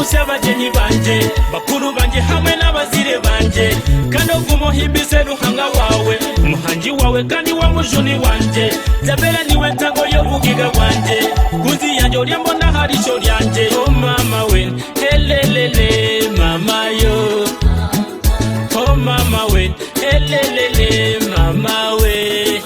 muse abagenyi banje bakuru banje hamwe n'abazire banje kandi ovumuhimbise ruhanga wawe muhanji wawe kandi wa mujuni wanje zabera niwe ntango y'obugiga bwanje kuzi yanje olyambona harisho lyanje oh mama we helelele mama yo oh mama we helelele mama we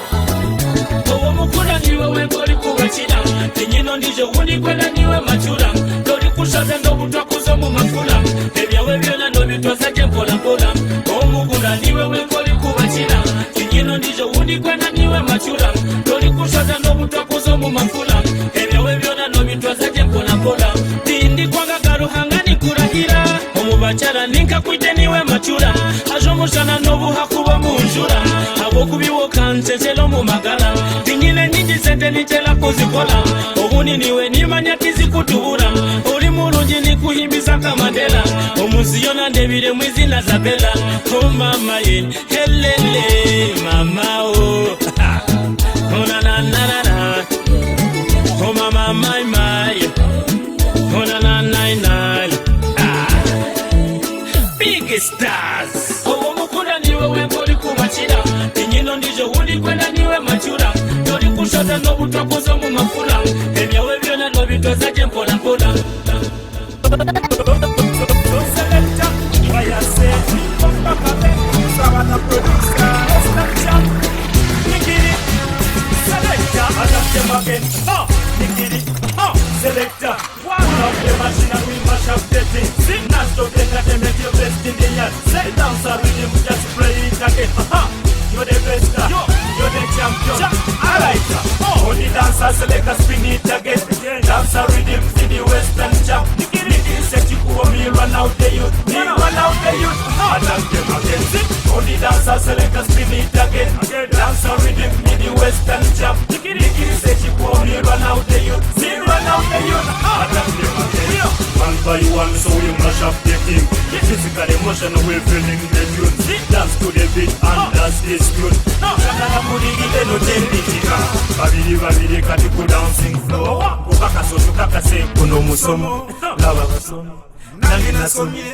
owo mukula niwe wekoli kubakira tinyino ndijo wundi kwenda niwe machura lori kushaza ndobutwakuzo mu mafula ebyawe byona nobitwasaje mpola mpola owo mukula niwe wekoli kubakira tinyino ndijo wundi kwenda niwe machura lori kushaza ndobutwakuzo mu mafula ebyawe byona nobitwasaje mpola mpola tindi kwanga karuhanga nikurahira omubachara ninkakwite niwe machura ajo mushana nobuhakuba munjura abo kubiwoka ncecelo mu magala tinyine nyingi sente nichela kuzikola obuni niwe nimanya kizikutubura oli mulungi nikuhimbiza kamadela omusiyona ndebire mwizina zabela oh mama ye helele mama oh na na na na oh mama my my oh na na na na big stars owo mukunda niwe wekoli kubachira tinyino ndijo wundi kwenda niwe machura tori kushota nobutwakuzo mu mafula ebyawe byona nobitwasaje mpola mpola Selector, one of the machine and we mash up the thing. Sing not to get that they make your best in the yard. Say dance a rhythm, just play it again. You're the best, you're the champion. Alright, only dancer select a spin it again. Dance a rhythm in the western jump. Nicklee set you go me run out the youth. Me run out the youth. I dance them again. Only dancer select a spin it again. Dance a rhythm in the western jump. Nicklee set you go me run out the youth. Me run out the youth. I dance them again. One by one, so we mash up the thing. Physical emotion, we're feeling the tune. Dance to the beat and dance this tune. Kakana kurigide no tenditika. Babili babili kati ku dancing floor. Ukaka soso kaka se kuno musomo. Lava basomo. Nangi nasomye.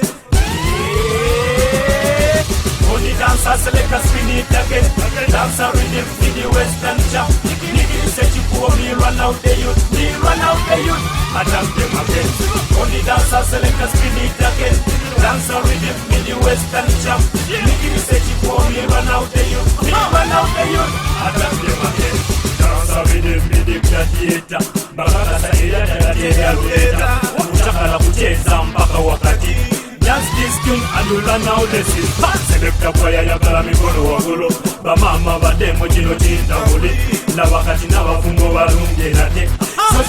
Only dancer select a spin it again. Dancer rhythm in the western jump. Nicklee set you go me run out the youth. Me run out the youth. I dance them again. Only dancer select a spin it again. Dancer rhythm in the western jump. Nicklee set you go me run out the youth. Me run out the youth. I dance them again. Dancer rhythm in the gladiator. Bakaka sa ila gladiator ruleta. Uchakala kucheza mpaka wakati. Dance this tune and you learn how this is. Selecta kwaya yakala mikono wagulo. Bamama bademo chino chinta huli. Na wakati na wafungo warunge na te.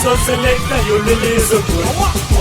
So selecta you really so good.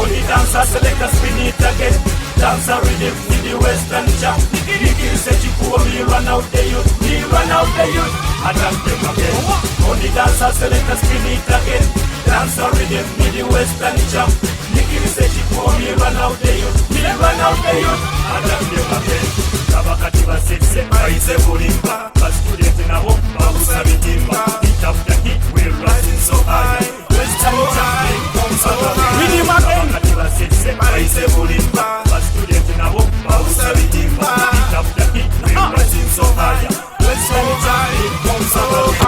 Only dancer selecta spin it again. Dancer rhythm in the western jump. Nicklee set you go me run out the youth. Me run out the youth. I dance them again. Only dancer selecta spin it again. Dancer rhythm in the western jump. Nicklee set you go me run out the youth. Me run out the youth. I dance them again. Kabakati basetse baize bulimba. Basitudenti nabo babusa bitimba. Hit after hit we're rising so high. Western jump comes over. Rhythm again. Kabakati basetse baize bulimba. Basitudenti nabo babusa bitimba. Hit after hit we're rising so high. Western jump comes over.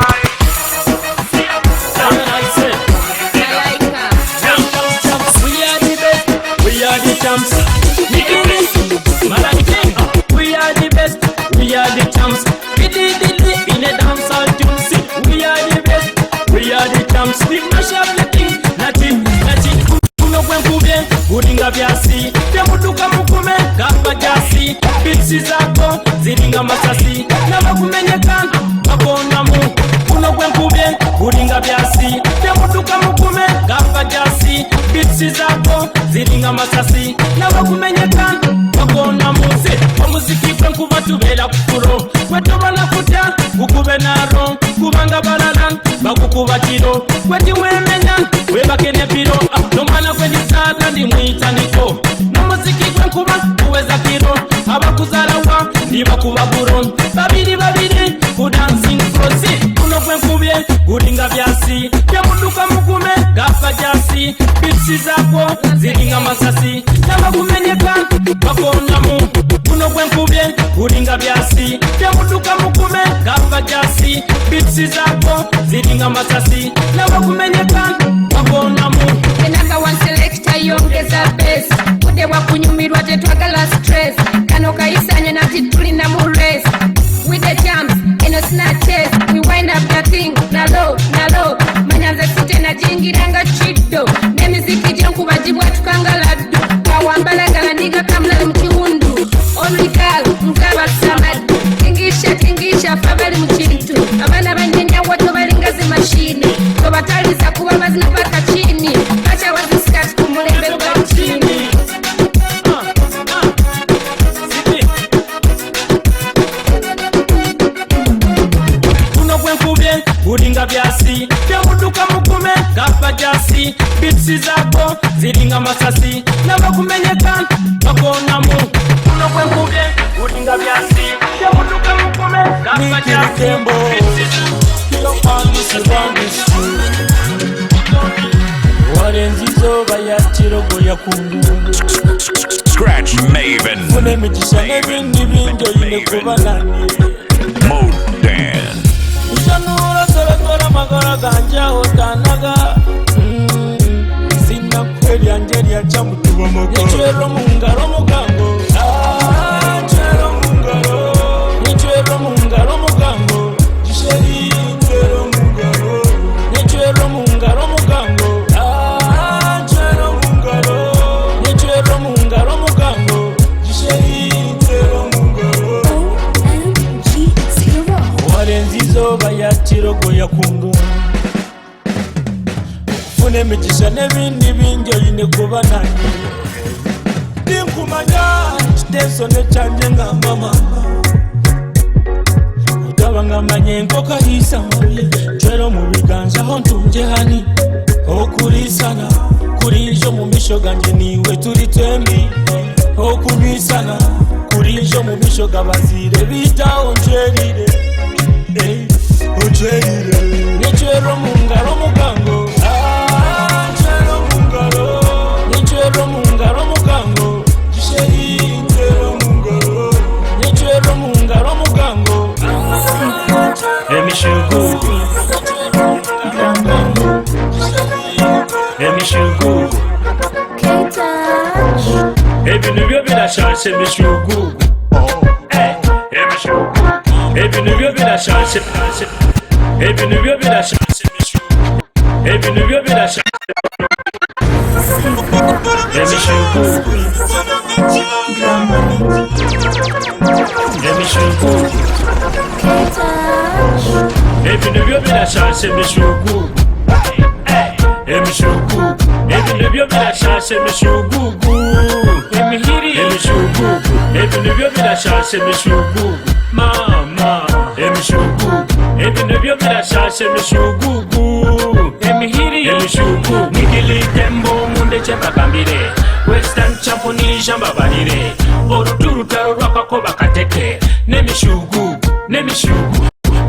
We are the champs. Nicklee, Malaki, we are the best. We are the champs. We did it in a dancehall tune. We are the best. We are the champs. We mash up the thing. Nothing. Kuno kwenkubye, uringa byasi. Temutuka mukume, gamba jasi. Bitsi zako, ziringa masasi. Nabakumenyekana, bakonamu. Kuno kwenkubye, uringa byasi. Temutuka mukume, gamba jasi. Bitsi zako, ziringa masasi. Nabakumenyekana, bakonamu. Omuziki kwenkuba tubela kukuro. Kwetobana kutya, ukube naro. Kubanga balala, bakukuba kiro. Kweti wemenya, webakene piro. Nomana kwenye sata ndi mwita niko. Nomuziki kwenkuba uweza kiro. Abakuzalawa, nibakuba buro. Babiri ku dancing floor. Kuno kwenkubye, uringa byasi. Temutuka mukume, gafa jasi. Bitsi zako, ziringa masasi. ziringa masasi n'abakumenyeka bagonamu. The number one selector yongeza base kude wakunyumirwa tetwagala stress kano kayisanye nati tulina mu race with the jumps eno snatches we wind up the thing na low manyanze site na jingiranga chiddo nemiziki jenkuba jibwa tukangaladdu kawambalagala niga kamlali mukiwundu onlikal mukaba samadu tingisha fabali mukintu abana banyenya wato balingazi mashini tobataliza kuba mazina paka chini acha waziskat kumulembe kwa chini. Kuno kwenkubye ulinga byasi byamuduka mukume gapa jasi bitsi zako ziringa masasi n'abakumenyeka bagonamu. Kuno kwenkubye ulinga byasi byamuduka mukume gapa jasi bitsi warenzizo bayakirogo yakungu Scratch Maven. Fune migisha n'ibindi bingo yine kubanani Modan. Ushanura sorekora magara ganja otanaga Sina kweli angeli ya chamu tuwa mogo Nichwero mungaro mugango Chwero mungaro Nichwero mungaro mugango Jisheri chwero mungaro Nichwero mungaro mugango Chwero mungaro Nichwero mungaro mugango Jisheri chwero mungaro Warenzizo bayakirogo yakungu Fune migisha n'ibindi bingo yine kubanani Dinkumanya chitesone chanje nga mama Utabanga manyengo kahisa mabi Chwero mu biganza ho ntunje hani Okurisana kurijo mu misho ganje niwe turi twembi Okubisana kurijo mu misho gabazire bita oncherire Oncherire Nichwero mungaro mugango Chwero mungaro Nichwero mungaro mugango Jisheri chwero mungaro Nichwero mungaro mugango Emishugu Emishugu Ebintu byo birashaje emishugu Emishugu Ebintu byo birashaje Ebintu byo birashaje emishugu Ebintu byo birashaje Emishugu Emishugu Ebintu byo birashaje emishugu Emishugu Ebintu byo birashaje emishugu Emihiri emishugu Ebintu byo birashaje emishugu Mama emishugu Ebintu byo birashaje emishugu Emihiri emishugu Nicklee Kembo munde chebagambire Western champoni jambabalire Oruturu rwakako bakateke Nemishugu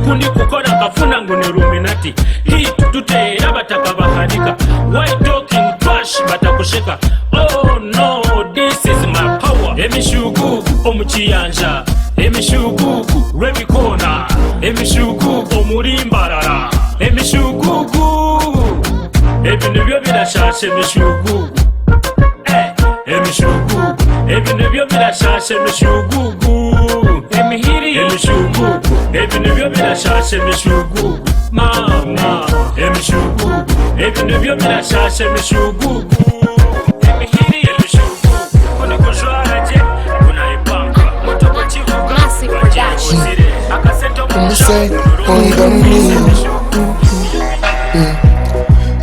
Kundi kukona kafuna ngune ruminati Hii tututera bataka bahanika Why talking trash batakusheka Oh no, this is my power Emishugu omuchiyanja Emishugu rwebikona Emishugu omurimbarara Emishugu Ebintu byo birashashe emishugu Emishugu Ebintu byo birashashe emishugu Emihiri emishugu Ebintu byo birashashe emishugu Mama emishugu Ebintu byo birashashe emishugu Emihiri emishugu Kone kujwara je Unaipanga Motoko chivuga Wajekuzire Akaseto Say, hold on me.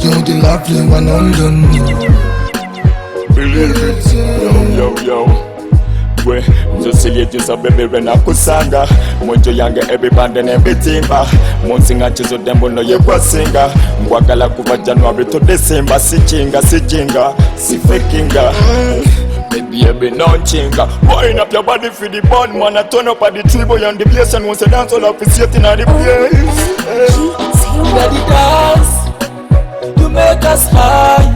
You're the lovely one under me. Believe it. Yo. We nzosiyetisa bebere nakusanga mwenjo yange ebibande nebitimba munsinga chizo dembo noye kwasinga ngwagala kuva January to December sichinga sifekinga baby ebe non-chinga wind up your body for the bad man I turn up at the tree on the place and once a dance all appreciating at the place Let it dance You make us high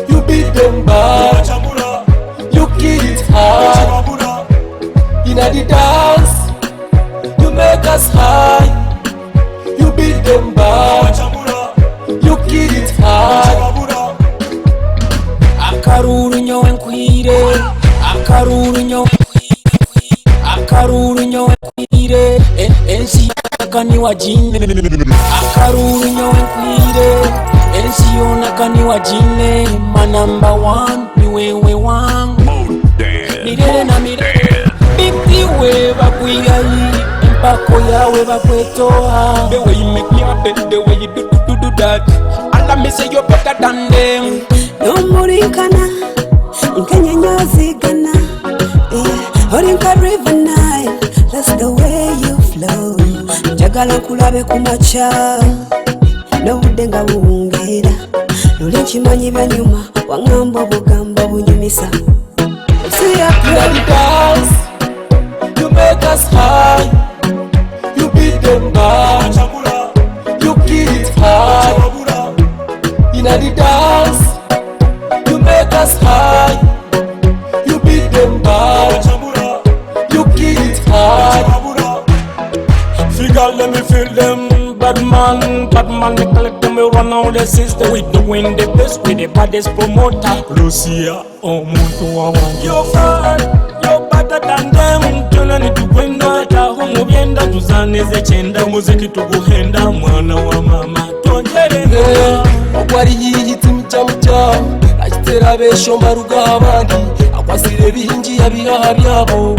You beat them bad You kill it hard Inna the dance You make us high You beat them bad kani wajine akaruru nyowe nkwire Elsiona kani wajine my number one ni wewe wangu mirere na mirere biti we bakwiyayi empako yawe bakwetoha the way you make me happy the way you do that and I say you're better than them no murinkana nkanyanyozi gana Orinka River Nile, that's the way you flow. Jagala kulabe kumacha, no denga wungera. Nulenchi manyi banyuma, wangambo bugambo bunyumisa. See ya play dance, you make us high. You beat them bad, you kill it high. Inna the dance, you make us high. You beat them bad. Figure let me feel them, bad man, they collect them, we run out the system. We doing the best, we the baddest promoter. Lucia, oh muntu wawa. You're fine, you're better than them. Tuna ni tukwenda, taho mubienda, tuzaneze chenda, muziki tukuhenda, mwana wa mama, tonjere nda. Okwari yihiti mcha, achitera besho maruga abandi, akwasire binji ya bihaha byabo.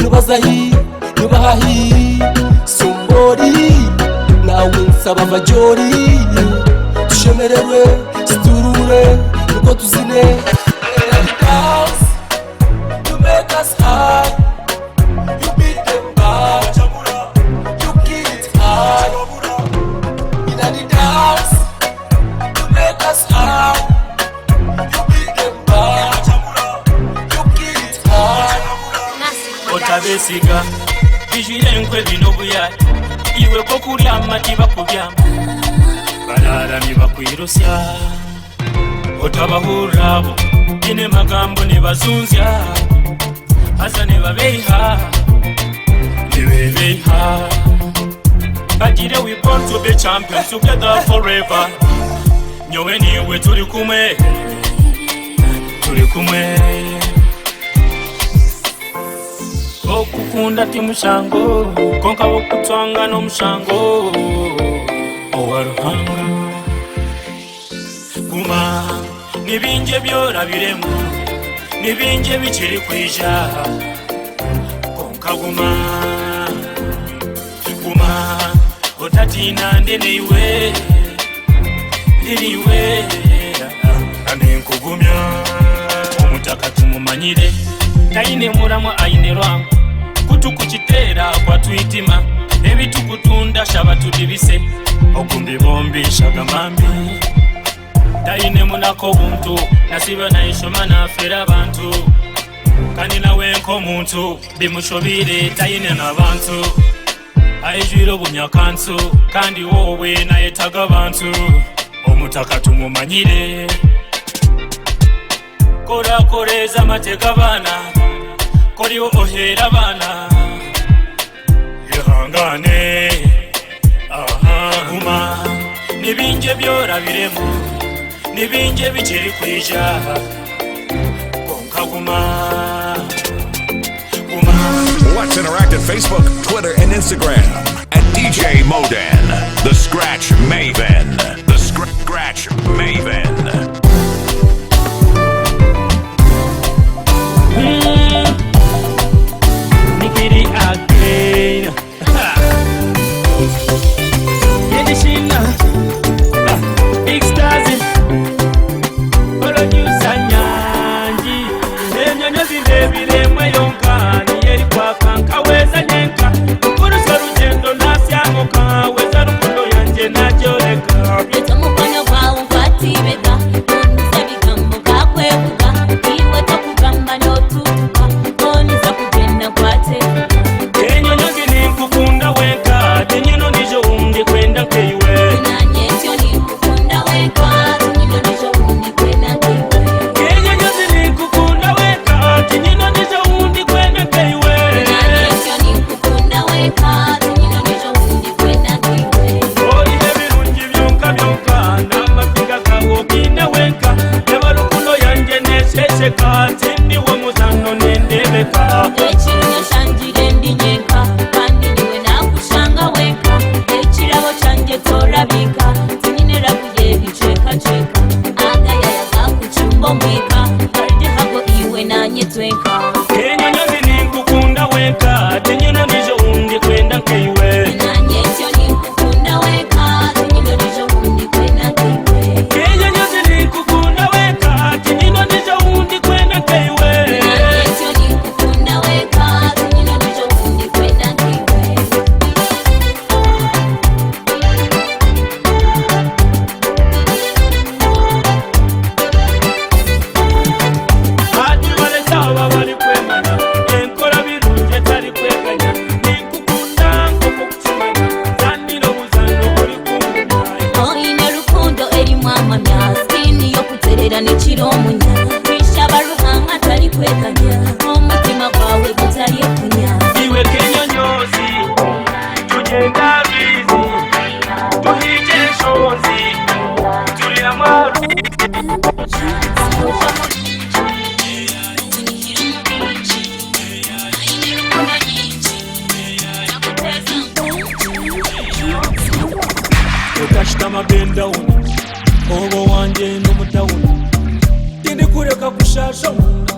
Nubazahi, nubahahi, somebody, nawe nsaba bajori, tushemererwe, siturure, nuko tuzine. Dance, you make us high, you beat them bad, you kill it high. Inna the dance, you make us high, you beat them bad, you kill it high. Otabesiga bijire nkwe binobuya iwe ko kuri amati bakubyama barara ni bakwirusya otabahurabo ine magambo ne bazunzya hasa ne babeha bagire we born to be champions together forever nyowe niwe turi kumwe okukunda timushango konka bokutwanga no mushango owaruhanga guma nibinje byora biremu nibinje bikiri kwija konka guma otatina ndeniwe ndiriwe anenkugumya omutaka tumumanyire taine muramu aine rwangu kutukukitera kwa tuitima ebitukutunda shaba tudibise okumbi bombi shagamambi taine munako buntu nasiba naishoma na fera bantu kanina wenko muntu bimushobire taine nabantu aijiro bunyakantu kandi wowe nayetaga bantu omutaka tumumanyire kora koreza mateka bana koriwo ohera bana yehangane guma nibinje byora biremu nibinje bikiri kwija konka guma Let's interact at Facebook, Twitter, and Instagram at DJ Modan, the Scratch Maven, the Scratch Maven. Nicklee again. Yedishina, big stars in producer nyanji. Enyonya zindebile mweyonka niyeri kwa kanka weza nyenka. Kurusa rugendo nasyamuka weza rukundo yanje najoleka. Kugenda nekiro omunya Shabaruhanga tali kwekanya Omutima gwawe gutali ekunya Iwe kenyonyozi Tugenda bizi Tuhije shonzi Tuli amaru Otashitama benda una Obo wanje n'omutawuna Tindi kureka kushasha munda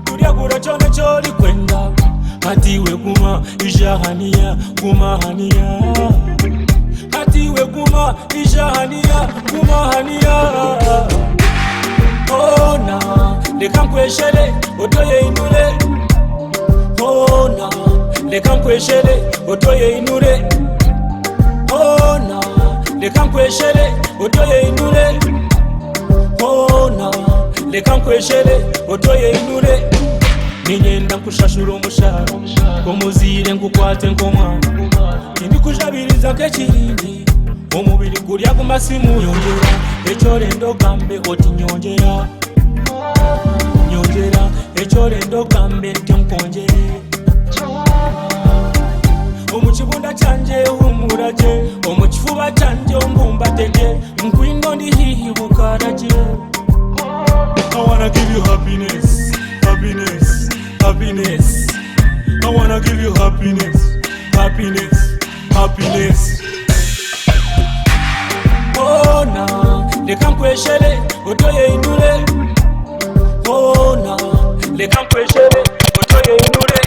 Turyagura chona choli kwenda Hatiwe kuma ijahania kumahania Hatiwe kuma ijahania kumahania Ona leka nkweshere otoye inure Ona leka nkweshere otoye inure Ona leka nkweshere otoye inure Ona leka nkweshere otoye inure Ninyenda nkushashura omusharo Komuzire nkukwate nkomwana Ndi kujabiriza nk'ekirindi Omubiri gurya ku masimu yongera Ekyolendo gambe oti nyongera Nyongera ekyolendo gambe ntyo nkonjere Omukibunda kyanje humuraje Omukifuba kyanje ombumbatege Nkwindo ndi hihi bukaraje I wanna give you happiness, happiness, happiness. I wanna give you happiness, happiness, happiness. Oh na, leka nkweshere otoye inure. Oh na, leka nkweshere otoye inure.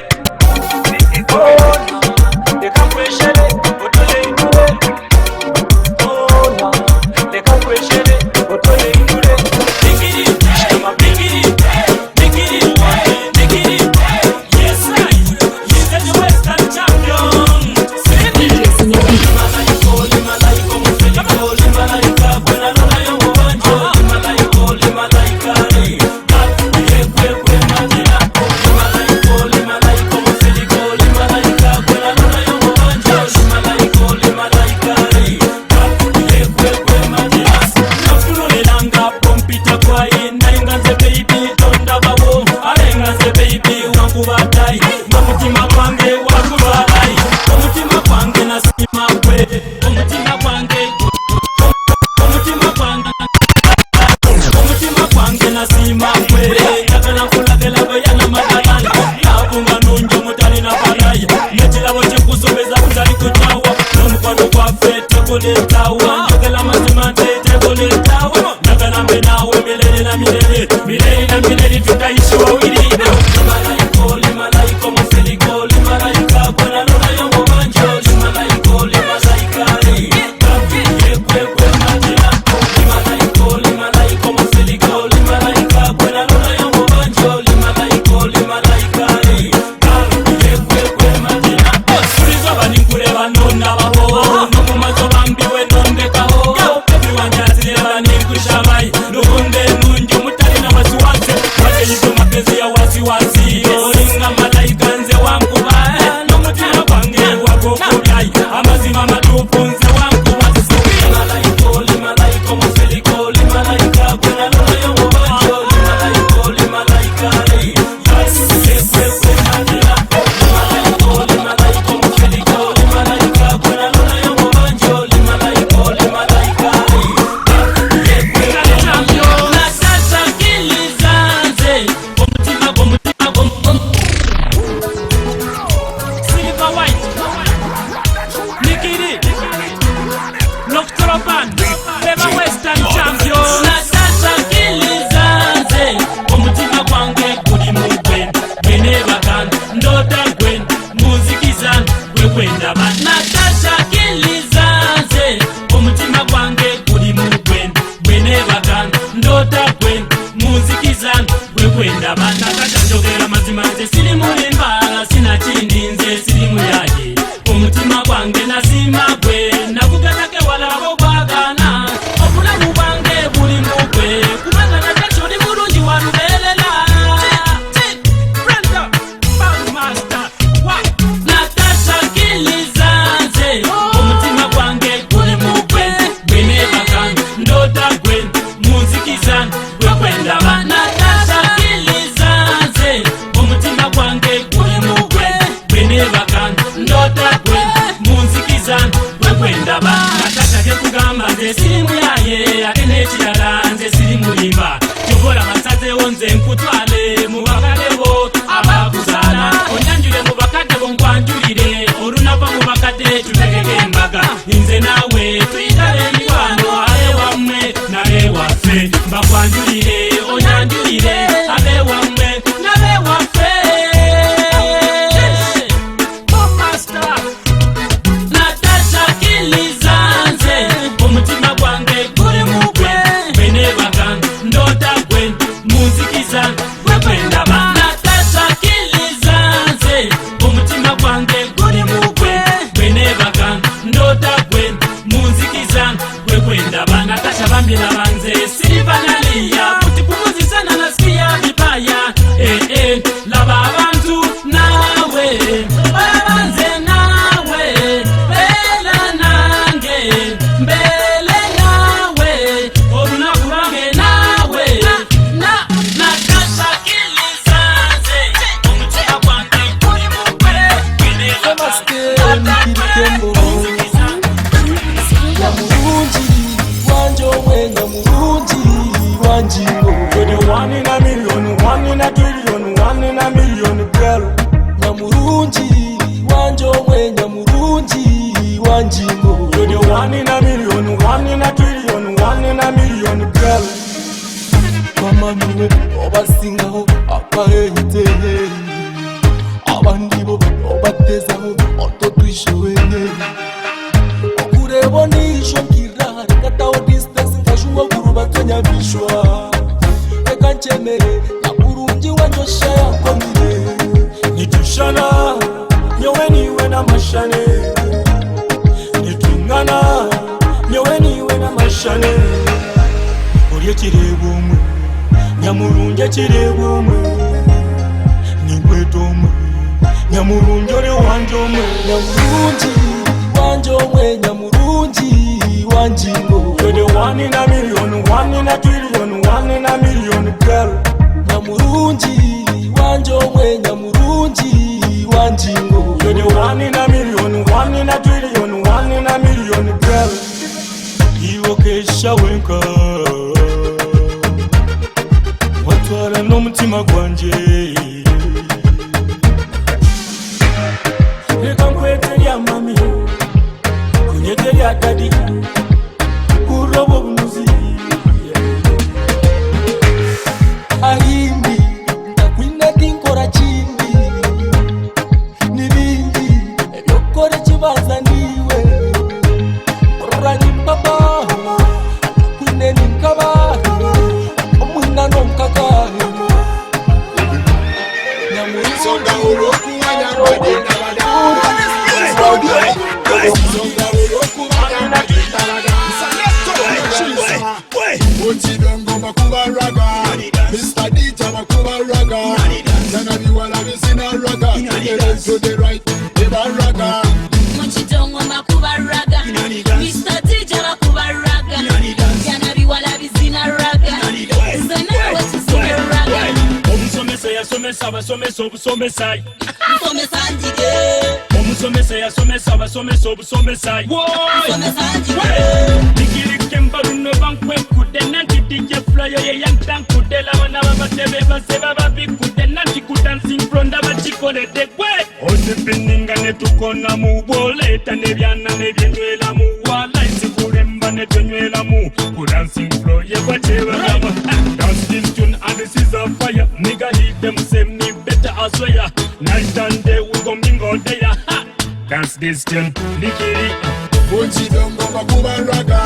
Oh na, leka nkweshere otoye inure. Oh na, leka nkweshere otoye inure. No mu mazo bambiwe no Bila banze Silva nalia Mutipunguzi sana nasikia vibaya Laba bantu nawe Banze nawe Bela nange Mbele nawe Oruna kurange nawe Na kasa kilizaze Umutia kwange kuli mukwe Nicklee Kembo Nyamurungi wanje omwe nyamurungi wanjingo. You're the one in a million, one in a trillion, one in a million girl. Nyamurungi wanje omwe nyamurungi wanjingo. You're the one in a million, one in a trillion, one in a million girl. Mama niwe obasingaho akahete abandi bo obatezaho ototwishowenye okurebo nisho kirare kataho distance nkashunga kuruba kanyabishwa eka nchemere nakurungi wanjosha yakomire Nitushana nyowe niwe na mashane Nitungana nyowe niwe na mashane Orye kirebo umwe Nyamurungi kirebo umwe Ningweto umwe Nyamurungi ore wanje umwe Nyamurungi wanje omwe nyamurungi wanjingo. You're the one in a million, one in a trillion, one in a million girl. Nyamurungi wanje omwe nyamurungi wanjingo. You're the one in a million, one in a trillion, one in a million girl. Iwo kesha wenka Watwara n'umutima gwanje Reka nkwete ya mami Kunyete ya daddy Kurobo bunuzi Ahimbi ndakwine tinkora chindi nibindi ebyokore kibaza niwe orani baba kwine ninkaba omwina nonkaka Songa uroku wanyamagenda Uchidongo makuba raga Mr. Dita makuba raga Janabi wala visina raga To the right, eba raga Muchitongo makuba raga Mr. DJ makuba raga Janabi wala bizina raga Zanawe tusime raga Omusomesa yasomesa abasomesa obusomesai Musomesa njige Omusomesa yasomesa abasomesa obusomesai Musomesa njige Nicklee Kembo luno bankwekude nanti DJ Flyer ye yantankude Labana babatebe baseba babikude nanti kudancing fronda bachikoledde gwe Ozipininga netukona mu boleta nebyana nebyenywela mu wala isikulemba netwenywela mu kudancing floor ye bachebagama Dance this tune and this is a fire Nigga hit them same me better I swear Night and day we gon' mingle there Dance this tune Nicklee Uchidongo makuba raga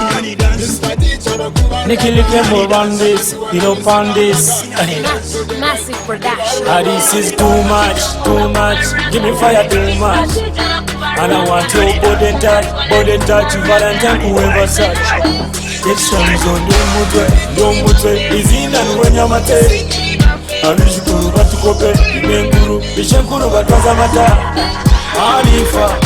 Mr. Dita makuba raga Nicklee Kembo run this, you don't pan this Massive production. This is too much, give me fire too much And I want your body touch, Valentine whoever such This song is on your mutwe, izina nuwenya mate Abishukuru batukope, ibenguru, bishenkuru batwaza mata Alifa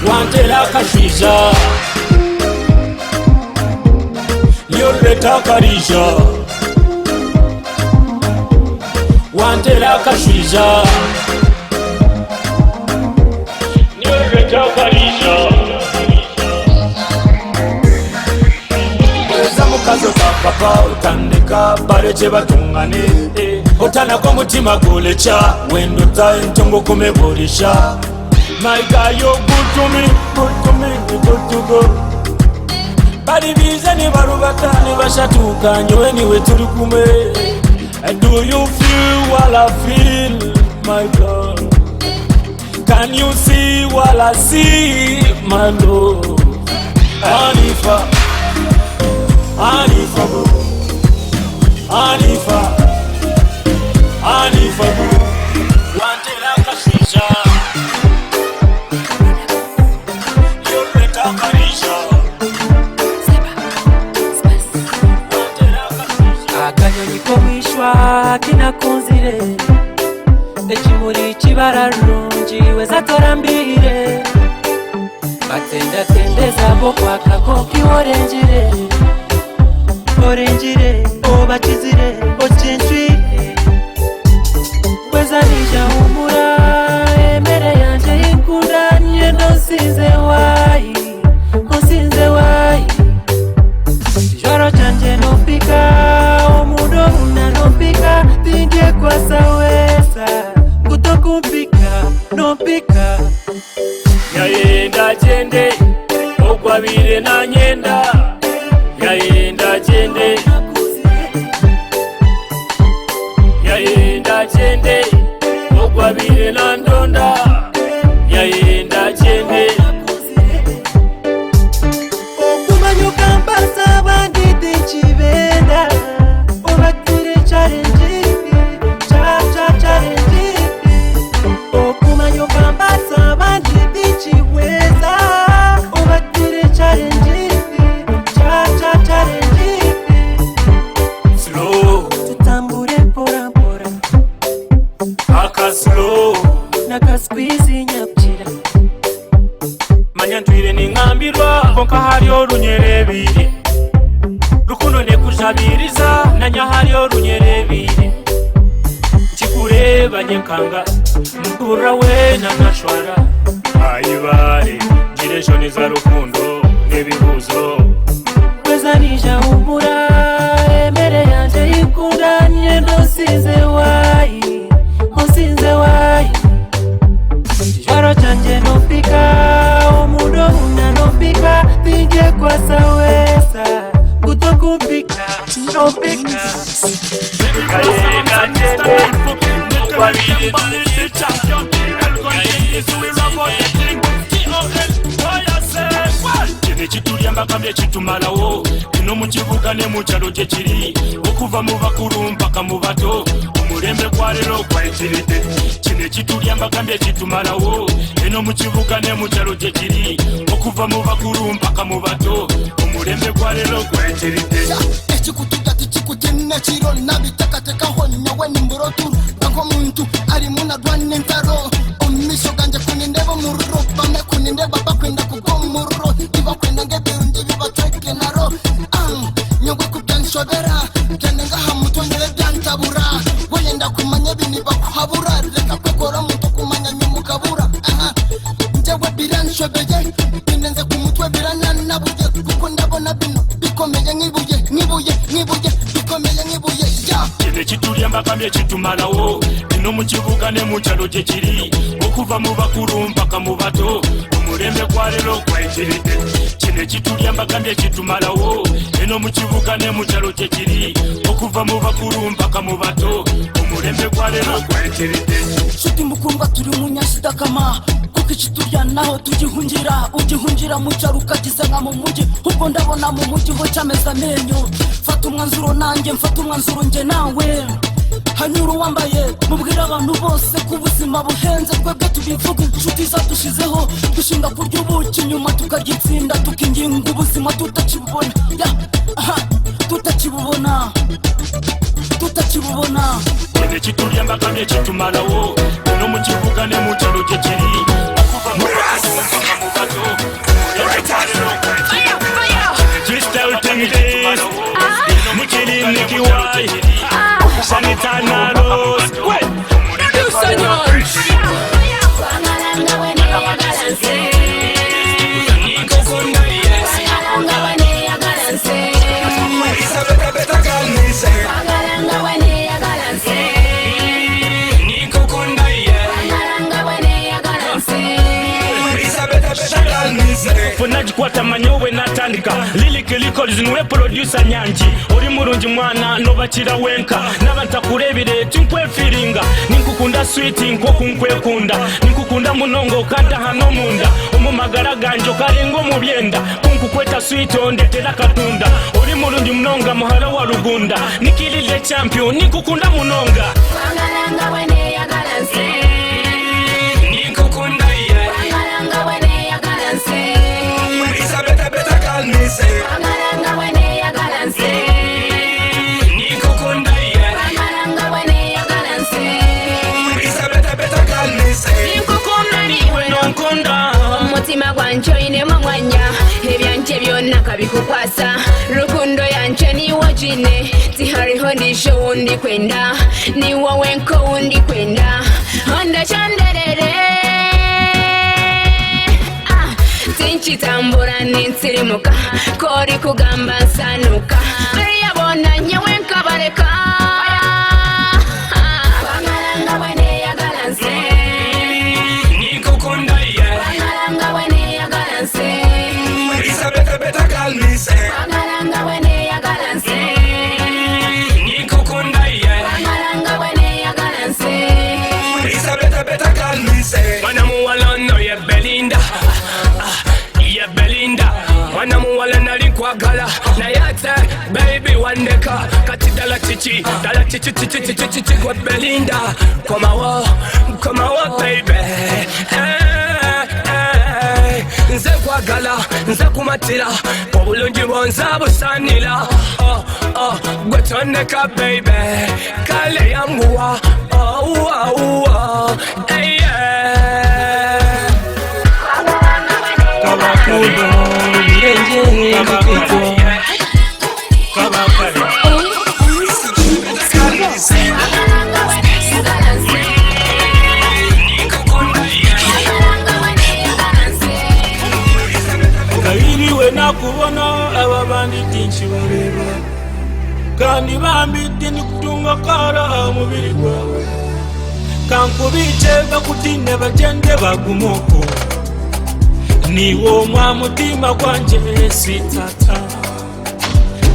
Wantela kashisha Yoleta karisha Wantela kashisha Yoleta karisha Mukazo papa utandika bareche batungane Otanako mutima gulecha Wendo tae ntongo kumeburisha My guy, you're good to me, good to go Badi bize ni barubata ni bashatuka Nyowe niwe turi kume And do you feel what I feel, my God? Can you see what I see, my Lord? Anifa Wantela kashisha chiweza torambire batenda tendeza bokwaka koki orenjire orenjire obachizire ochenchwire wezanisha umura emere yanje inkunda nyendo sinze wayi osinze wayi joro chanje nopika omudo una nopika tinge kwa sawesa kutokumpika nopika yayenda jende okwabire na nyenda yayenda jende yayenda jende okwabire na ndonda yayenda jende okumanyuka mpasa bandite chibenda obatire challenge challenge okumanyuka mpasa bandite chiweza obatire challenge challenge slow tutambure pora pora aka slow naka squeeze nyapchira manya ntwire ningambirwa konka hari orunyerebire rukundo nekujabiriza nanya hari orunyerebire chikureba nyenkanga mukura we nakashwara ayibare direshoni za rukundo nebibuzo wezanisha umura emere yanje ikunda nyendo sinze wayi osinze wayi joro chanje nopika omudo una nopika tinge kwa sawesa kutokumpika nopika yayenda jende okwabire na kine kitulya mbagambye kitumalawo ino mu kibuga ne mu kyalo gye kiri okuva mu bakulu mpaka mu bato omulembe gwa leero gwayikiridde kino kitulya mbagambye kitumalawo ino mu kibuga ne mu kyalo gye kiri okuva mu bakulu mpaka mu bato omulembe gwa leero gwayikiridde ekikutuga tikikutinna kiro nabitekatekaho nyawe nimburoturu nk'omuntu arimu narwana entaro omumiso ganje kunindeba omururo bame kunindeba bakwenda kugwa omururo tibakwenda ng'ebirungi bibatweke naro nyogwe kubyanshobera gende ngaha mutonyere byantabura weyenda kumanya bini bakuhabura reka kwekora muto kumanya nyumukabura njewe biranshobeye binenze ku mutwe birananabuye kuko ndabona bino bikomeye nk'ibuye bikomeye nk'ibuye kino kitulya mbagambye kitumalawo ino mu kibuga ne mu kyalo gye kiri okuva mu bakulu mpaka mu bato omulembe gwa leero gwayikiridde kino kitulya mbagambye kitumalawo ino mu kibuga ne mu kyalo gye kiri okuva mu bakulu mpaka mu bato omulembe gwa leero gwayikiridde shuti mukundwa turi mu nyashidakama kuko ikitulya naho tugihungira ugihungira mu cyaro ukagize nka mu mujyi ubwo ndabona mu mujyi ho cyameza amenyo fata umwanzuro nanjye mfata umwanzuro njye nawe hanyura uwambaye mubwira abantu bose ko ubuzima buhenze twebwe tubivuga inshuti zadushizeho dushinga kurya ubuki nyuma tukagitsinda tukinginga ubuzima tutakibubona tutakibubona kino kitulya mbagambye kitumalawo ino mu kibuga ne mu kyalo gye kiri okuva mu bakulu mpaka mu bato omulembe gwa leero Crystal Tinglis, Nicklee Kembo, Sanitana Rose. Wait, funagikwata manyowe natandika lilike records niwe producer nyanji uri murungi mwana nobakira wenka n'abantakurebire tinkwefiringa ninkukunda sweet nkoku nkwekunda ninkukunda munongo kanda hano munda omumagara ganjo karengo mu byenda kunkukweta sweet ondetera katunda uri murungi munonga muhara wa rugunda nikilile champion ninkukunda munonga Wangalanga wene ya galanse ninkukunda ye Wangalanga wene ya galanse Wangalanga wene ya galanse ninkukunda ye Wangalanga wene ya galanse ninkukunda Mutima gwancho inemu mwanya ebyanje byonna kabikukwasa rukundo yanje niwo jine tihariho ndisho wundi kwenda ni wowe nko wundi kwenda onda chanderere tinchitambura ninsirimuka kori kugamba nsanuka yabona nyewe nkabareka bangalanga bwene yagalanse nikukunda ye bangalanga bwene yagalanse Isabeta beta kalmise bangalanga bwene yagalanse nikukunda ye bangalanga bwene yagalanse Isabeta beta kalmise Mwana muwala no ye Belinda Ye Belinda Mwana muwala nali kwagala na yate baby wandeka kati dala chichi kwa Belinda Koma wa baby Nze kwagala nze kumatira obulungi bwonza busanira gwe tondeka baby kale yanguwa Kabakudo birenje ndikitwa Kabakale Kairiwe nakubona ababanditi nchibareba kandi bambite nikutunga kara mubiri gwawe kankubice bakutinde bagende bagumoko niwo mwa mutima gwanje sitata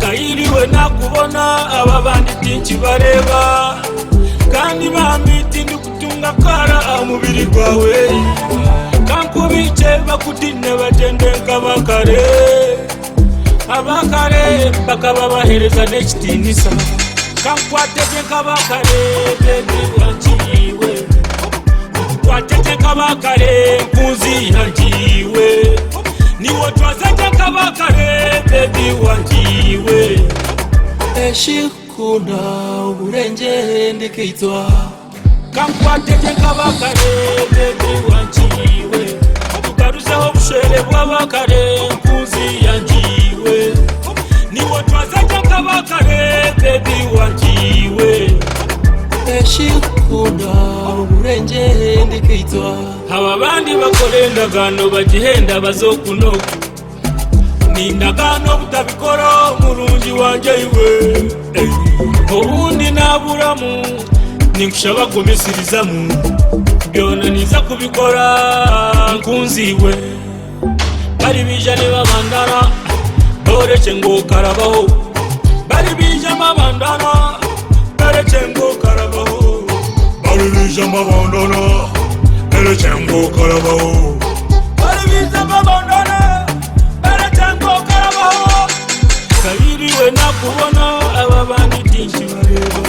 Kairiwe nakubona ababanditi nchibareba kandi bambite nikutunga kara mubiri gwawe kankubice bakutinde bagende kabakare abakare bakaba bahereza nekitinisa kankwatete kabakare bebi wanjiwe kwatete kabakare nkunzi yanjiwe niwo twazete kabakare bebi wanjiwe eshikunda uburenje ndikitwa kankwatete kabakare bebi wanjiwe tukaruzeho bushere bw'abakare nkunzi yanjiwe niwo twazete kabakare bebi wanjiwe eshikunda uburenje ndikitwa aba bandi bakora endagano bagihenda bazokunoga nindagano butabikora umurungi wanje iwe ubundi naburamu ninkushaba kumisirizamu byona niza kubikora nkunziwe bari bijane babandana doreke ngo karabaho bari bijama bandana doreke ngo karabaho bari bijama bandana doreke ngo karabaho bari bijama bandana doreke ngo karabaho Kairiwe nakubona ababanditi nchibareba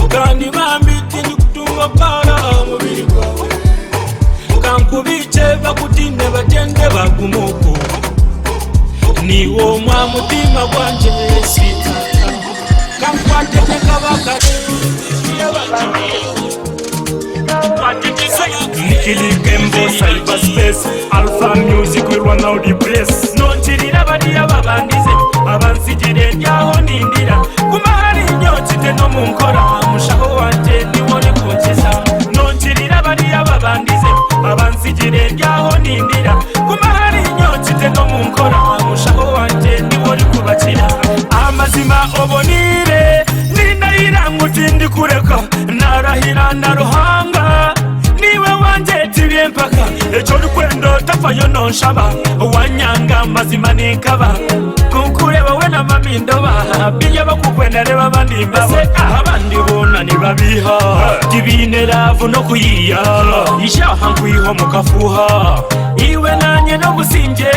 kandi bambite nikutunga kara mubiri gwawe kankubice bakutinde bagende bagumoko niwo mwa mutima gwanje sitata kankwatete kabakare Nicklee Kembo cyberspace Alpha music will run out the place nonchirira bariya babandize abansigire ryaho nindira kumahari nyotite no munkora mushaho wanje niwo ni kunkiza nonchirira bariya babandize abansigire ryaho nindira kumahari nyotite no munkora mushaho wanje niwo ni kubakira amazima obonire ninahira ngutindi kureka narahira na ruhanga niwe wanje tibye mpaka echo rukwendo tafayo nonshaba wanyanga mazima nikaba kunkureba we na mamindoba binya bakukwenda reba bandimba se abandi bona nibabiha tibinera vuno kuyiya ishaha nkwiho mukafuha iwe nanye no gusinje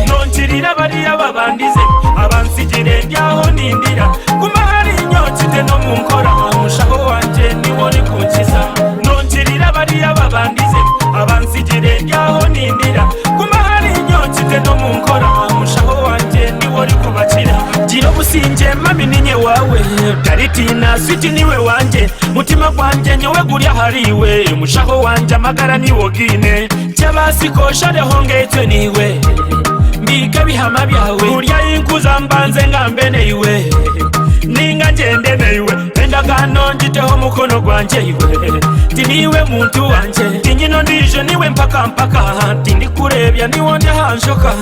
nonchirira bariya babandize abansigire ndyaho nindira kumahari nyotite no munkora mushaho wanje niwo ni kunkiza nonchirira bariya babandize abansigire ndyaho nindira kumahari nyotite no munkora mushaho wanje niwo ni kubakira giro businje mami ninye wawe daritina switi niwe wanje mutima gwanje nyowe guri hariwe mushaho wanje amagara niwo gine Chabasiko shade honge tweniwe Mbike bihama byawe Urya inkuza mbanze ngambe neiwe Ninga njende neiwe Endagano njiteho mukono gwanje iwe Tiniwe muntu wanje Tinyino ndijo niwe mpaka Tindi kurebya niwonde hanshoka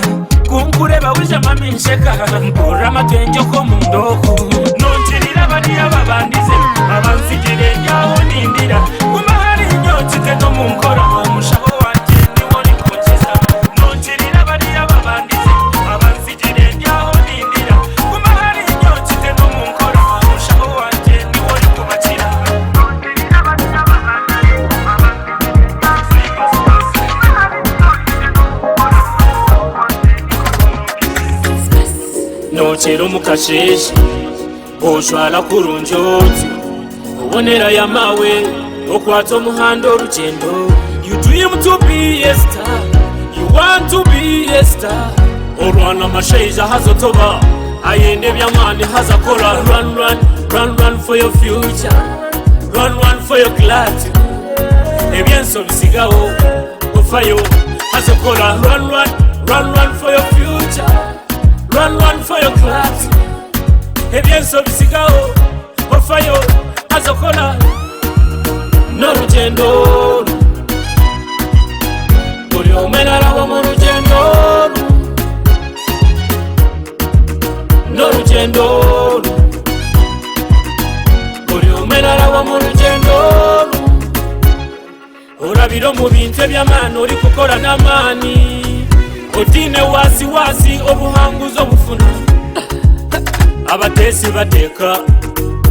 Kunkureba wije mami nsheka Mpura matwenjo ko mundoko Nonchirira baniya babandize Abansigire nyaho nindira Kumahari nyotsi teno munkora Mushabo wanje niwoni kuchiza Nonchirira baniya babandize Abansigire nyaho nindira Kumahari nyotsi teno munkora Mushabo wanje niwoni kubachira Nonchirira baniya babandize Nochero mukashishi Oshwala kurunjoti Ubonera ya mawe Okwato muhando rugendo You dream to be a star You want to be a star Orwana masheja hazotoba Ayende byamani hazakora Run for your future Run for your clarity Ebienso bisigao Ofayo hazakora Run for your future Run for your clarity Ebienso bisigao Ofayo hazakora Norugendo Uri umenara wa murugendo Norugendo Uri umenara wa murugendo Urabiro mu binte by'amano uri gukora n'amani Odine wasi obuhanguzo bufuna Abatesi bateka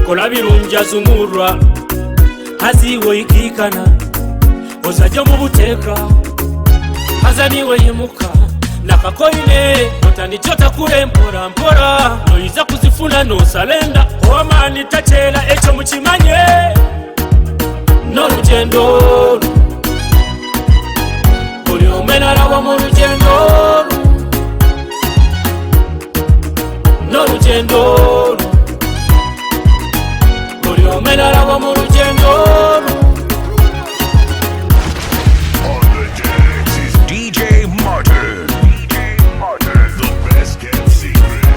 Kola birunja zumurwa Haziwe ikikana Ozajo mu buteka Hazaniwe yimuka Nakakoine Otanichota kure mpora Noiza kuzifuna no salenda Omani tachela echo muchimanye Norugendo Uri umenara wa mu rugendo Norugendo Uri umenara wa mu rugendo On the decks is DJ Martin. The best kept secret.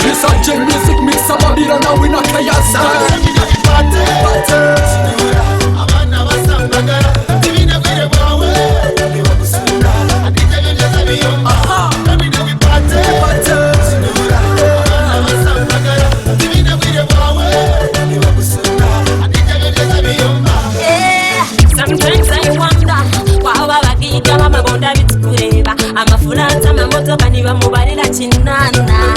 This a gen music mix of Babylon and we not chaos style. Sometimes I wonder Wawa wagiga wamagonda bitukureba Amafulata mamotoka niba mubarira chinana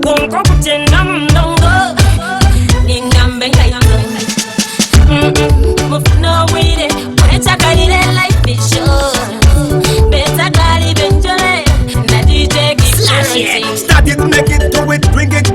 Kunko kutenda mndongo Ningambe nkayongo Mufuna wire Mwechakalire life is short Beta gali benjole Na DJ keep guaranteeing Start it, make it, do it, bring it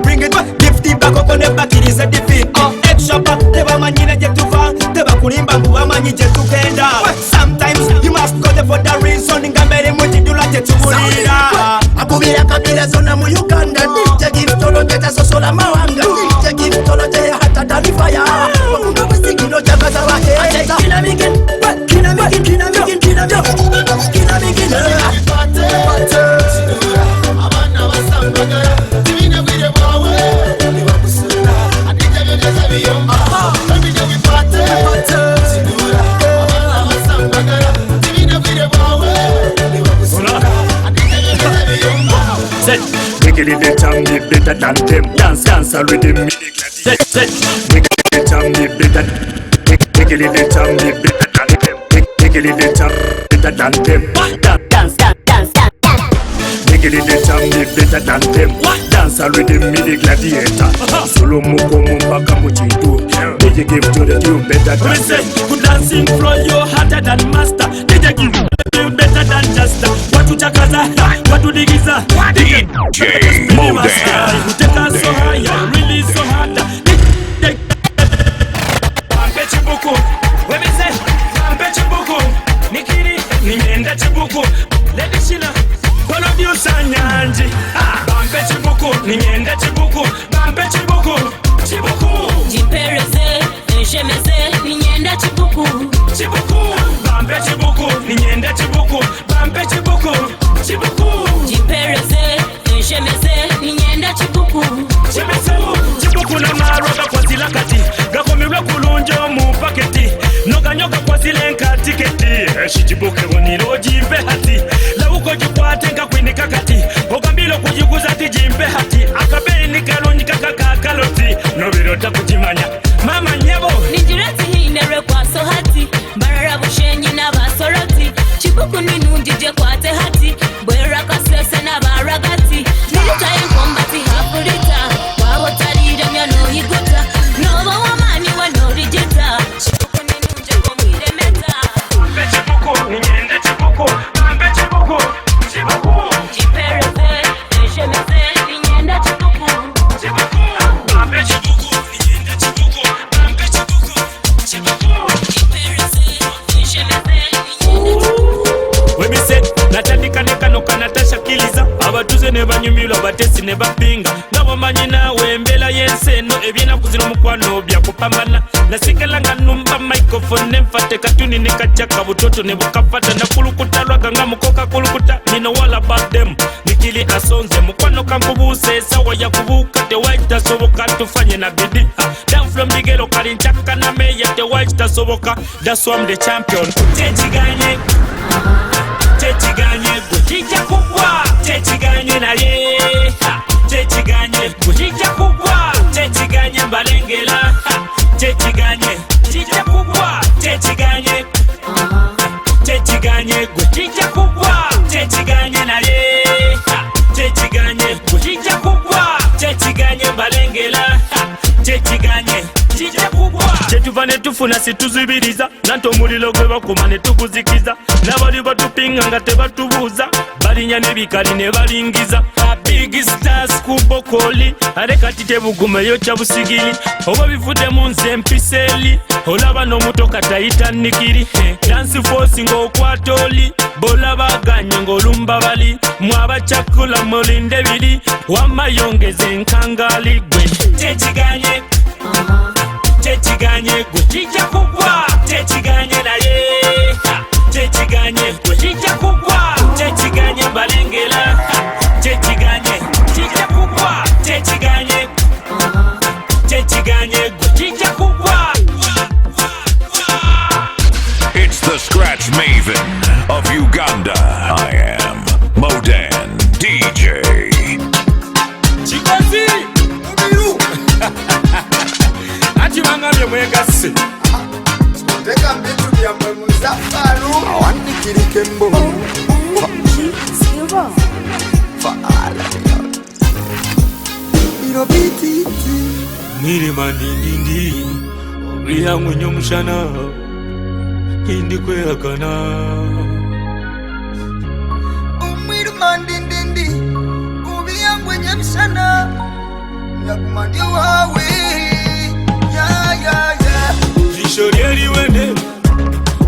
Lift it back up on the back, it is a defeat Extra back, teba manyine jetuva Teba kulimba mbuwa manyi jetukenda Sometimes you must go there for the reason Ngambere mutidula jetubulira Akubira kabila zona mu Uganda DJ give tolo jeta sosola mawanga DJ give tolo jeta hata tani fire Wakunga wisikino jagaza wahe Kina migin Abana wasambagara Tivina vile wawe Adija vile zabiyomba Baby we party Sinura Abana wasambagara Tivina vile wawe Adija vile zabiyomba Nicklee the jam me better than them Dance with him Nicklee the jam me better Nicklee the jam me better than them Nicklee the jam better than them Dance Nicklee the jam me better than them Dance with him me the gladiator Solo muko mumpaka muchitu DJ give to the you better than them Good dancing floor you harder than master DJ give you better than just Watu chakaza, watu digiza DJ Modan. Take us so high, really so hard Ampe chibuku, webe se Ampe chibuku, nikiri, nienda chibuku Lady Shina, kono diyo sanyanji Ampe chibuku, nienda chibuku Ampe chibuku, chibuku Jipereze, nshemeze, nienda chibuku chibuku bambe chibuku ninyende chibuku bambe chibuku chibuku jipereze enshemeze ninyenda chibuku chibuku na maroga kwa zila kati gakomirwe kulunjo mu paketi noganyoga kwa zile nkati keti shichibuke boniro jimbe hati lauko jikwate ngakwindika kati ogambilo kujiguza ati jimbe hati akabeni kalonyi kaloti nobirota kujimanya mama nyebo nijireti hinere kwa sohati barara bushenyi na basoroti chibuku ninundije kwate hati bwera kasese na baragati nilitaye kombati hafurita wabo tarire myono higota nobo wamani wanorijeta chibuku ninunje komwiremeta bambe chibuku ninyende chibuku bambe chibuku jipereze enshemeze ninyenda chibuku bambe chibuku ninyende chibuku bambe chibuku jipereze enshemeze ninyenda wemise natandika nekanoka natashakiliza abatuze ne banyumilwa batesi ne bapinga nabo manyi nawe embela yenseno ebyena kuzira mukwano bya kupambana nasikalanga numba microphone nemfate katuni nekachaka butoto ne bukafata nakulukutalwa ganga mukoka kulukuta nino wala about them nikili asonze mukwano kankubuse sawa ya kubuka te white soboka tufanye na bidi down from bigelo kalinchaka na meya te white soboka that's why I'm the champion chechiganye chechiganye kujija kubwa chechiganye naye chechiganye kujija kubwa chechiganye mbalengela chechiganye kujija kubwa chechiganye chechiganye kujija kubwa chechiganye naye chechiganye kujija kubwa chechiganye mbalengela chechiganye kujija kubwa chetuva netufuna situzibiriza nanto mulilo gwe bakuma netukuzikiza nabali batupinga nga tebatubuuza balinya nebikali ne balingiza big stars kubokoli alekati tebugumeyo kyabusigiri oba bivudde mu nze empiseli olaba n'omutoka tayita nikiri dance force ng'okwata oli bolabaganye ng'olumba bali mwabacakula mulinde biri wamayongeza enkangali gwe chechiganye chechiganye gwe kijja kugwa chechiganye naye chechiganye gwe kijja kugwa chechiganye balengela chechiganye kijja kugwa chechiganye chechiganye gwe kijja kugwa. It's the Scratch Maven of Uganda. I am Modan DJ. Chikozi Ubiru Achimangambye mwegase Teka mbitu bya mwe muzafaru Nicklee Kembo Faala Iro biti Mirima ndindi Obriya mwenye mushana Indi kweyakana Mirima ndindi Ubiya mwenye mushana Yakumandi wawe Ya ya ya Lishorieri wende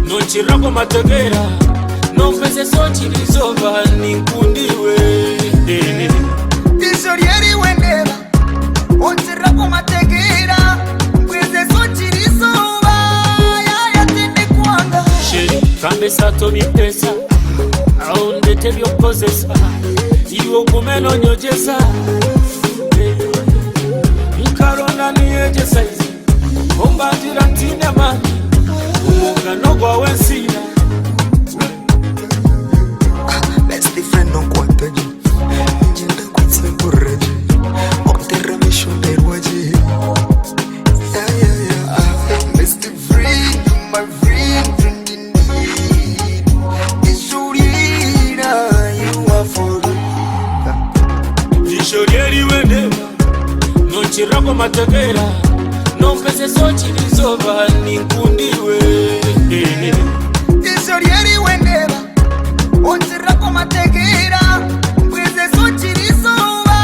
Nonchirako mategera Nofese sochi lizoba ninkundiwe Lishorieri wende Nonchirako mategera Nofese sochi lizoba Ya tende kuanga Sheri kambe sato bipesa Aunde tebyo kozesa Iwo kumeno nyojesa Nkarona niyejesa izi Ombatira ntina mani Umunga nogwa wensina Best friend non kwataji Njinda kutsembureji Ontera mishonderwaji Ya Best friend, my friend indeed Ishurira, you are for Lishorieri wende Nonchirako mategera Nofese sochi lizoba ninkundiwe Ishorieri wendeba Onchirako mategera Mweze sochi lizoba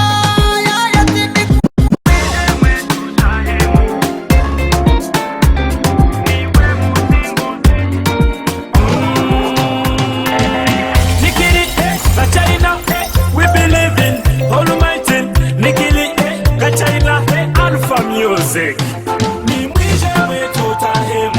Ya tende Nicklee Kachina we believe in Almighty Nicklee Kachina Alpha Music Ni mwishe wetu tahemu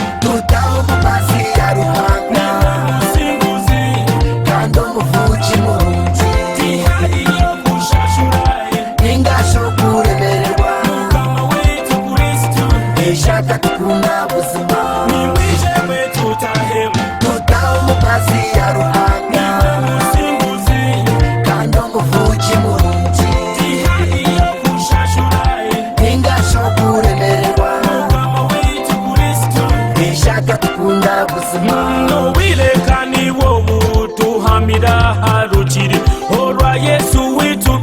ishaka tukunda buzima nubireka niwo butuhamira harukiri olwa Yesu witu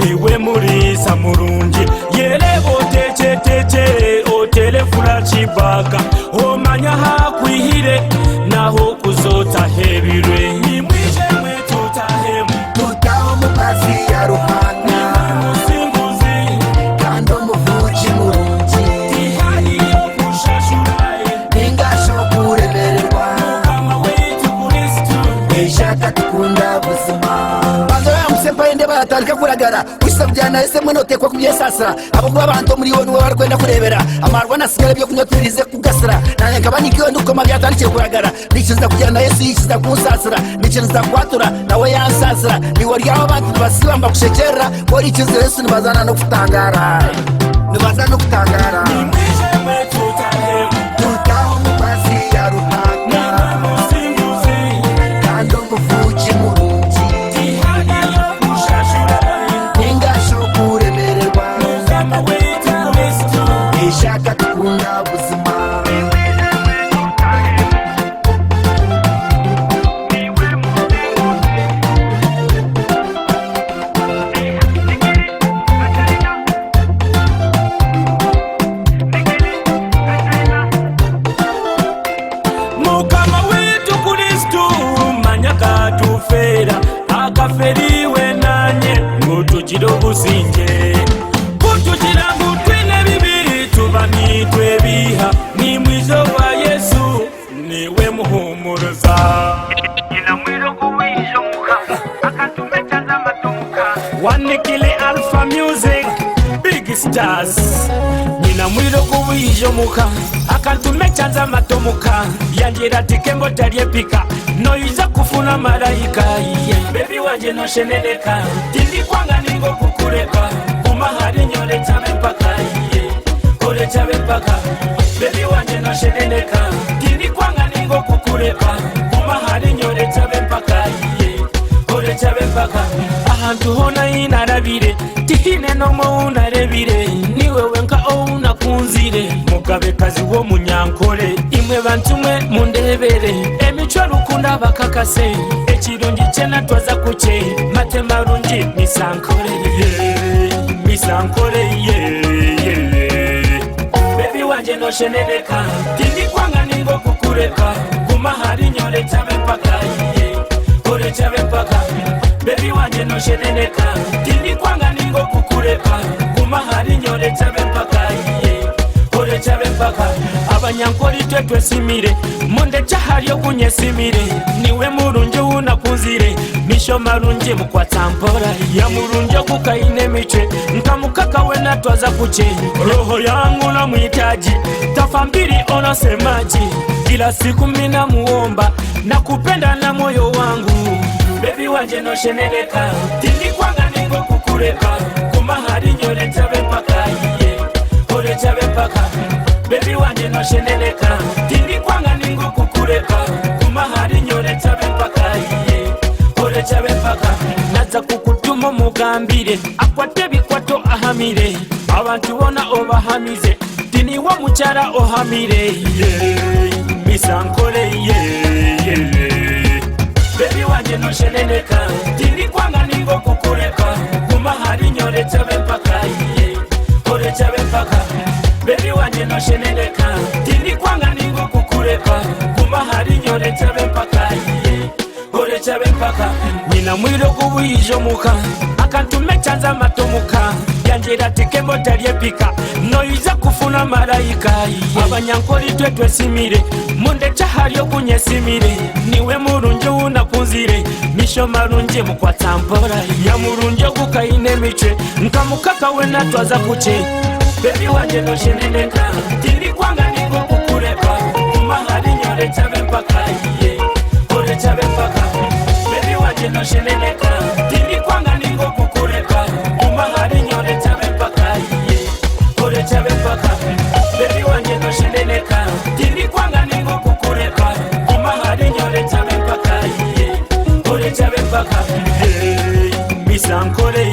niwe murisa murungi yerebo tece otelefula chibaka omanya hakwihire naho kuzota hebirwe nimwije mwe tutahemu tutaho mukazi ya ruhanga musimbuzi kando muvuji murungi tihari yo kushashuraye ningasho kuremererwa kama wetu Kristo ishaka tukunda buzima banzo ya musempa ende baratandika kuragara wisabjana ese mwe notekwa kubyesasara abo kuba bantu muri wonu barkwenda kurebera amarwa nasigara byo kunyotirize kugasara nanye kabanikiwe ndukoma byatandike kuragara nikiza kujyana Yesu yikiza kunsasira nikiza kwatura nawe yansasira niwo ryaho abantu basibamba kushekera bori kize Yesu nibazana no kutangara nimwije mwe tutahemu tutaho mukazi ya ruhanga musimbuzi kando muvuji murungi tihari yo kushashuraye ningasho kuremererwa kama wetu Kristo ishaka tukunda buzima mukama wetu Kristo manya katufera akaferiwe nanye ngutukira obusinge kutukira ngutwine bibiri tuba nitwe biha ni mwizo wa Yesu niwe muhumuruza Nicklee Alpha Music Big Stars nina mwiro kuwijo muka akantumechanza matomuka yanjira tikembo talyepika noyiza kufuna malayika iye bebi wanje nosheneneka tindi kwanga ningo kukureka umahari nyole chabe mpaka iye kole chabe mpaka bebi wanje nosheneneka tindi kwanga ningo kukureka umahari nyole chabe mpaka iye kole chabe mpaka ahantu hona inarabire tihine nomo unarebire niwe wenka ounakunzire mugabekazi wo munyankole imwe bantu mwe mundebere emico rukunda bakakase ekirungi kyena twaza kuce mate marungi misankole bebi wanje nosheneneka tindi kwanga ningo kukureka kumahari nyole chabe mpaka kole chabe mpaka bebi wanje nosheneneka tindi kwanga ningo kukureka kumahari nyole chabe mpaka kole chabe mpaka abanyankoli twetwesimire munde cyahari yo kunyesimire niwe murungi unakunzire misho marungi mukwatampora ya murungi kukaine miche nkamukaka wena twaza kuche roho yangu na muhitaji tafambiri onasemaji kila siku mina muomba na kupenda na moyo wangu bebi wanje nosheneneka tindi kwanga ningo kukureka kumahari nyole chabe mpaka kole chabe mpaka bebi wanje nosheneneka tindi kwanga ningo kukureka kumahari nyole chabe mpaka kole chabe mpaka naza kukutuma mugambire akwate bikwato ahamire abantu bona obahamize tiniwa muchara ohamire misankole bebi wanje nosheneneka tindi kwanga ningo kukureka kumahari nyole chabe mpaka kole chabe mpaka bebi wanje nosheneneka tindi kwanga ningo kukureka kumahari nyole chabe mpaka kole chabe mpaka nina mwiro kuwijo muka akantumechanza matomuka yanjira tikembo talyepika noyiza kufuna malayika abanyankoli twetwesimire munde cyahari yo kunyesimire niwe murungi unakunzire misho marungi mukwatampora ya murungi kukaine mice nkamukaka wena twaza kuce bebi wanje nosheneneka tindi kwanga ningo kukureka kumahari nyole chabe mpaka kole chabe mpaka bebi wanje nosheneneka tindi kwanga ningo kukureka kumahari nyole chabe mpaka kole chabe mpaka bebi wanje nosheneneka tindi kwanga ningo kukureka kumahari nyole chabe mpaka kole chabe mpaka misankole